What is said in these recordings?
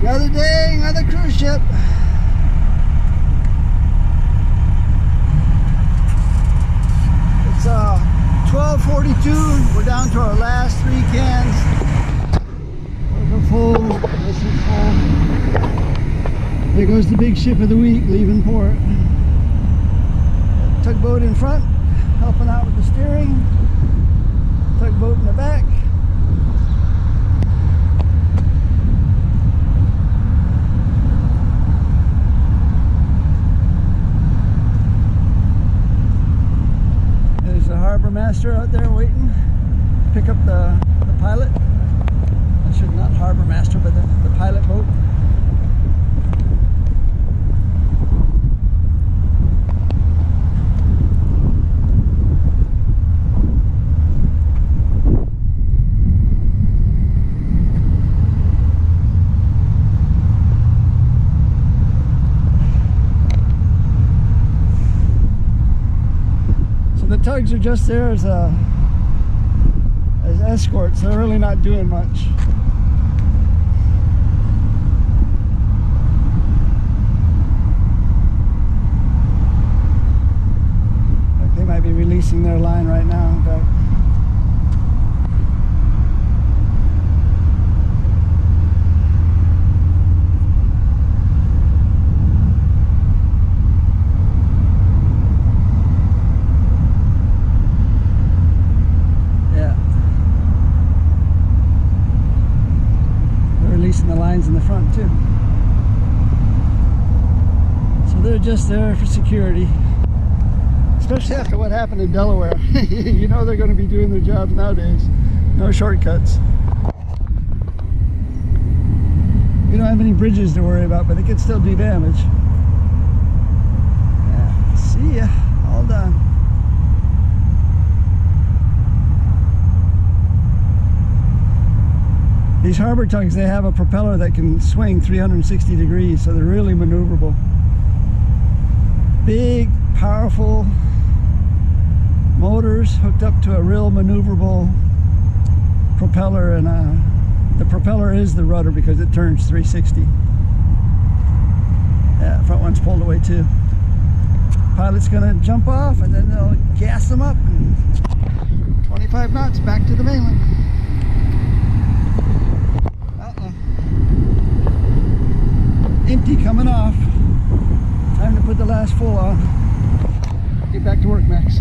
Another day, another cruise ship. It's 12:42. We're down to our last 3 cans. Those are full. This is full. There goes the big ship of the week leaving port. Tugboat in front, helping out with the steering. Tugboat in the back. Harbor master out there waiting to pick up the pilot. I should not harbor master, but the pilot boat. The tugs are just there as escorts. They're really not doing much. Like they might be releasing their line right now, in fact. The lines in the front too, so they're just there for security, especially after what happened in Delaware. You know they're going to be doing their jobs nowadays. No shortcuts. We don't have any bridges to worry about, but they could still do damage. Yeah, see ya, all done. These harbor tugs, they have a propeller that can swing 360 degrees, so they're really maneuverable. Big, powerful motors hooked up to a real maneuverable propeller, and the propeller is the rudder because it turns 360. Yeah, front one's pulled away too. Pilot's gonna jump off and then they'll gas them up, and 25 knots back to the mainland. Empty coming off. Time to put the last full on. Get back to work, Max.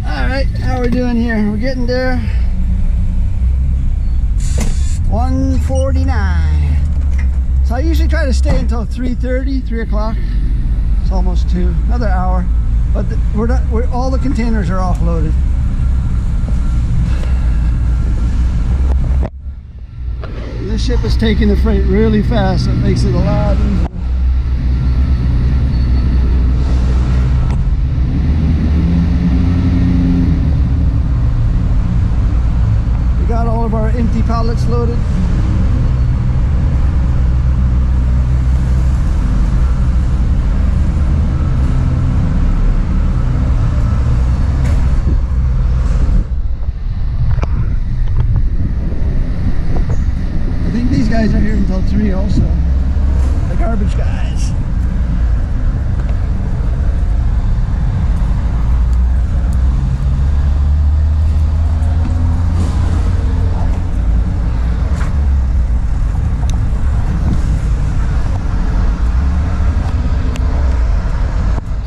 Alright, how we doing here? We're getting there. 1:49. So I usually try to stay until 3:30, 3 o'clock. It's almost 2. Another hour. But all the containers are offloaded. This ship is taking the freight really fast, so it makes it a lot easier. We got all of our empty pallets loaded. These guys are here until 3 also. The garbage guys.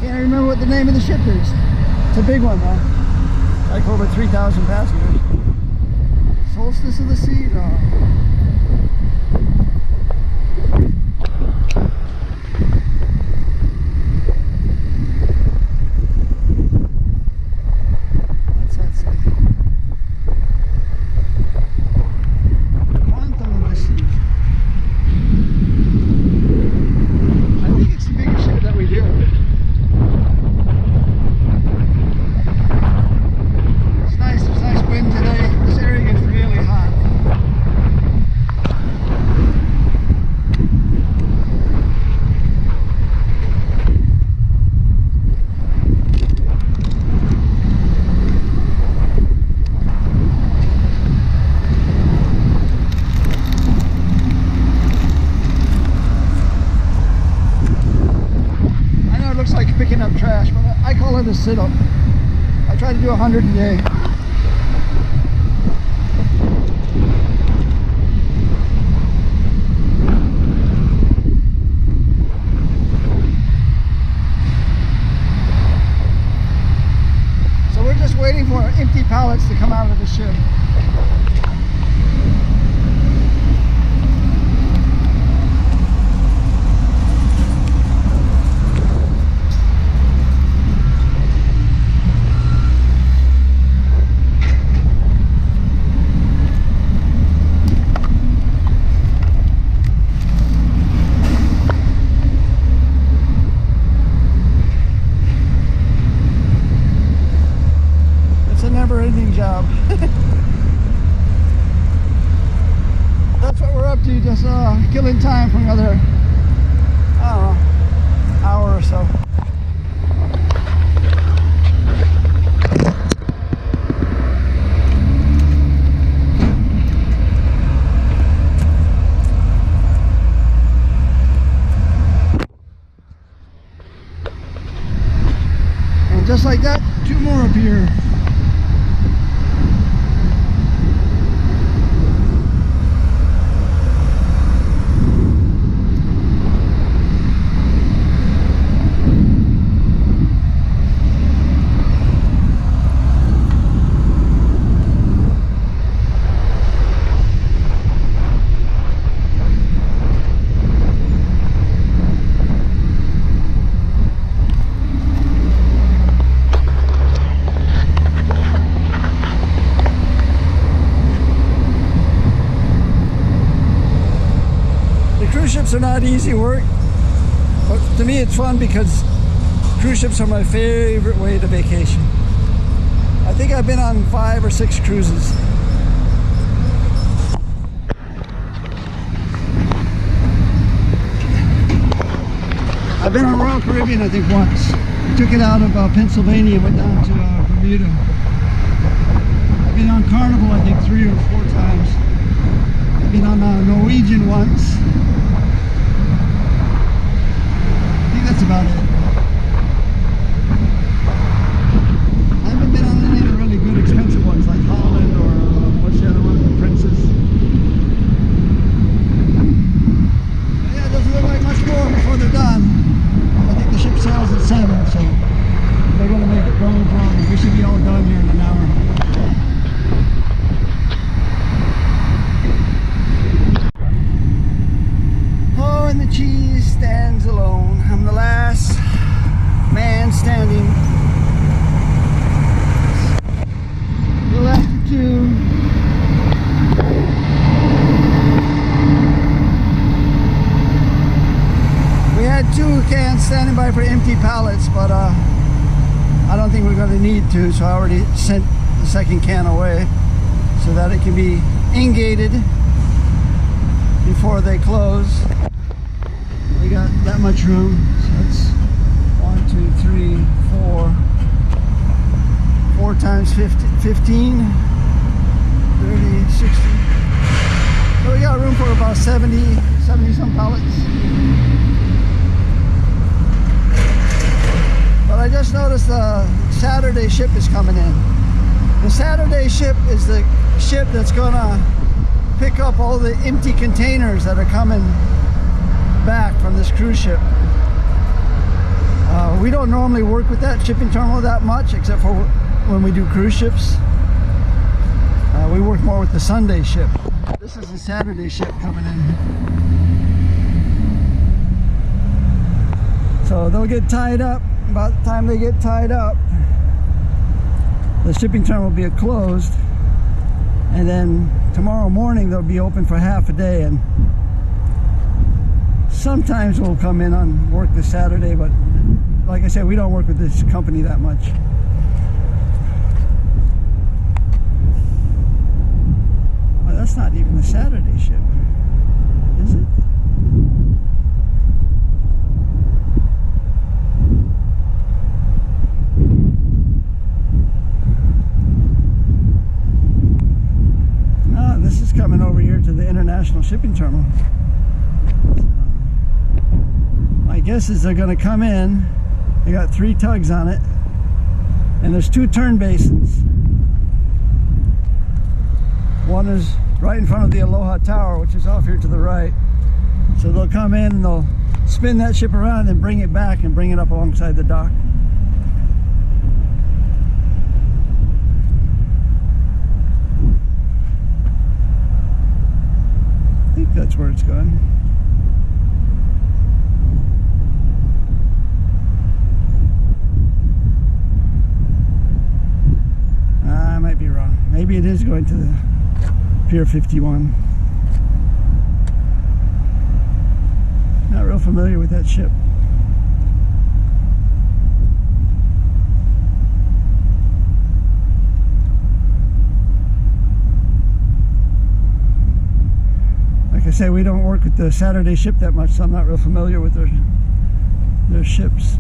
Can't remember what the name of the ship is. It's a big one though. Like over 3,000 passengers. solstice of the sea? No. What's that say? Quantum of the sea. I think it's the biggest ship that we do. It's nice, there's nice wind today. This area gets really hot. Looks like picking up trash, but I call it a sit-up. I try to do 100 a day. So we're just waiting for empty pallets to come out of the ship. Never-ending job. That's what we're up to, just killing time for another, I don't know, hour or so. And just like that, 2 more up here. Cruise ships are not easy work, but to me it's fun because cruise ships are my favorite way to vacation. I think I've been on 5 or 6 cruises. I've been on Royal Caribbean I think once. I took it out of Pennsylvania and went down to Bermuda. I've been on Carnival I think 3 or 4 times. I've been on Norwegian once. That's about it. I haven't been on any of the really good expensive ones like Holland or what's the other one, Princess. But yeah, it doesn't look like much more before they're done. I think the ship sails at 7, so they're going to make it no problem. We should be all done here in an hour. Oh, and the cheese stands alone. I'm the last man standing. The left 2. We had 2 cans standing by for empty pallets, but I don't think we're going to need to, so I already sent the second can away so that it can be ingated before they close. We got that much room, so that's 1, 2, 3, 4. 4 times 15, 30, 60. So we got room for about 70 some pallets. But I just noticed the Saturday ship is coming in. The Saturday ship is the ship that's gonna pick up all the empty containers that are coming back from this cruise ship. We don't normally work with that shipping terminal that much, except for when we do cruise ships. We work more with the Sunday ship. This is the Saturday ship coming in. So they'll get tied up. About the time they get tied up, the shipping terminal will be closed, and then tomorrow morning they'll be open for half a day, and sometimes we'll come in on work this Saturday, but like I said, we don't work with this company that much. Well, that's not even the Saturday ship, is it? This is coming over here to the international shipping terminal. My guess is they're going to come in. They got 3 tugs on it, and there's 2 turn basins. One is right in front of the Aloha Tower, which is off here to the right. So they'll come in and they'll spin that ship around and bring it back and bring it up alongside the dock. I think that's where it's going. I might be wrong. Maybe it is going to the Pier 51. Not real familiar with that ship. Like I say, we don't work with the Saturday ship that much, so I'm not real familiar with their ships.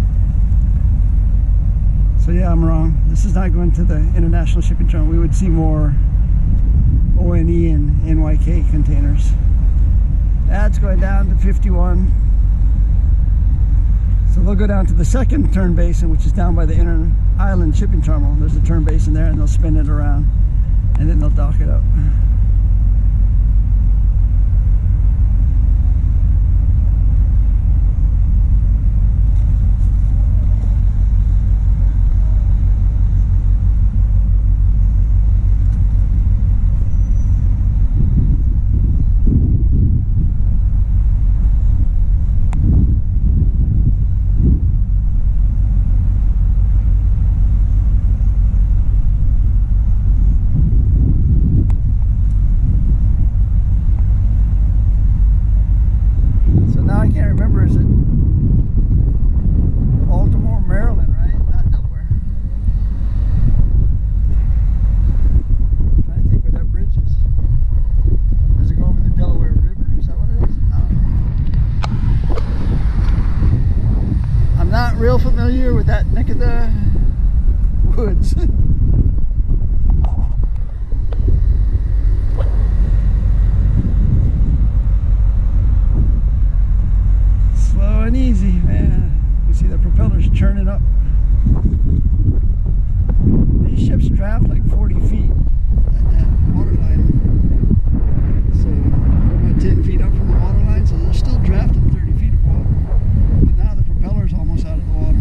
So yeah, I'm wrong. This is not going to the international shipping terminal. We would see more ONE and NYK containers. That's going down to 51. So they'll go down to the second turn basin, which is down by the inner island shipping terminal. There's a turn basin there, and they'll spin it around, and then they'll dock it up. Real familiar with that neck of the woods. Slow and easy, man. You see the propellers churning up. These ships draft like 40 feet at that water line. So they're about 10 feet up from the water line, so they're still drafting 30 feet of water. But now the propeller's almost out of the water.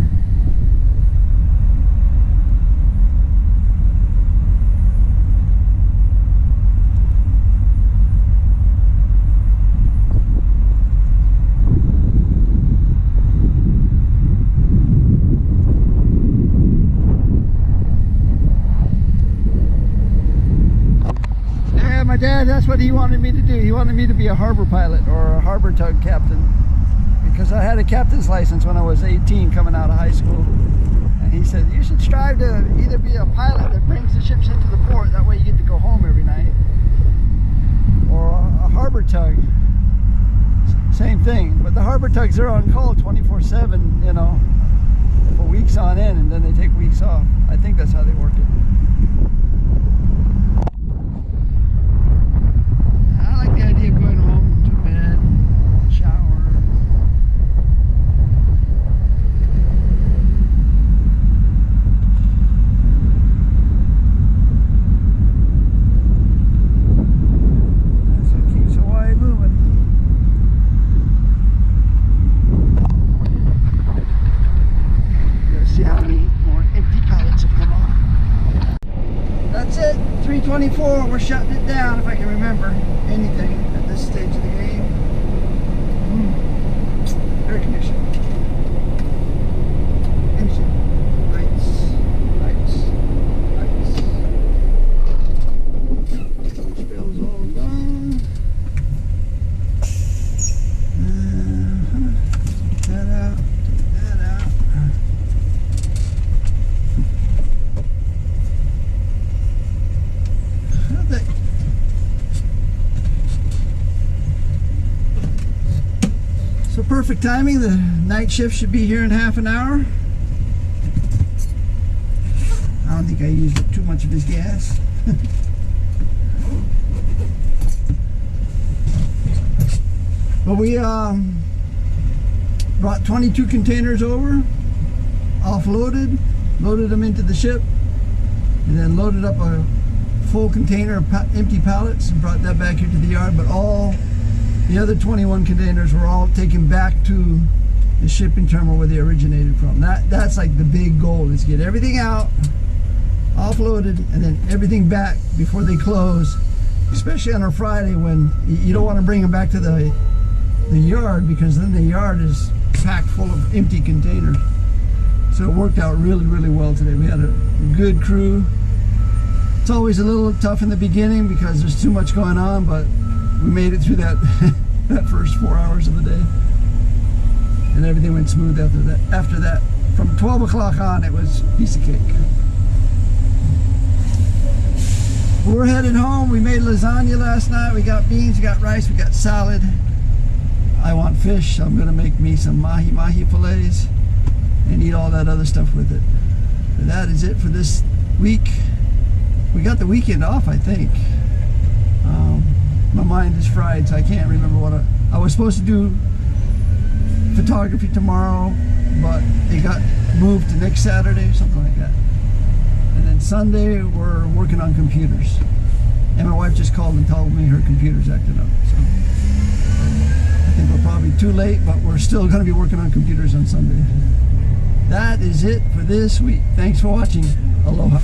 My dad, that's what he wanted me to do. He wanted me to be a harbor pilot or a harbor tug captain, because I had a captain's license when I was 18 coming out of high school. And he said, you should strive to either be a pilot that brings the ships into the port, that way you get to go home every night, or a harbor tug. Same thing, but the harbor tugs are on call 24/7, you know, for weeks on end, and then they take weeks off. I think that's how they work it. I like the idea of going home to bed, shower. That's what keeps Hawaii moving. Let's see how many more empty pallets have come on. That's it. 4, we're shutting it down if I can remember anything at this stage of the game. Air conditioning. Engine. Lights. Switch bells all done. That out. So perfect timing. The night shift should be here in half an hour. I don't think I used up too much of his gas. But we brought 22 containers over, offloaded, loaded them into the ship, and then loaded up a full container of empty pallets and brought that back here to the yard. But all the other 21 containers were all taken back to the shipping terminal where they originated from. That's like the big goal, is get everything out, offloaded, and then everything back before they close, especially on a Friday when you don't want to bring them back to the yard, because then the yard is packed full of empty containers. So it worked out really, really well today. We had a good crew. It's always a little tough in the beginning because there's too much going on, but we made it through that that first 4 hours of the day, and everything went smooth after that. From 12 o'clock on, it was a piece of cake. We're headed home. We made lasagna last night. We got beans, we got rice, we got salad. I want fish, so I'm gonna make me some mahi fillets and eat all that other stuff with it. But that is it for this week. We got the weekend off, I think. My mind is fried, so I can't remember what I was supposed to do photography tomorrow, but it got moved to next Saturday or something like that. And then Sunday we're working on computers, and my wife just called and told me her computer's acting up. So I think we're probably too late, but we're still going to be working on computers on Sunday. That is it for this week. Thanks for watching. Aloha.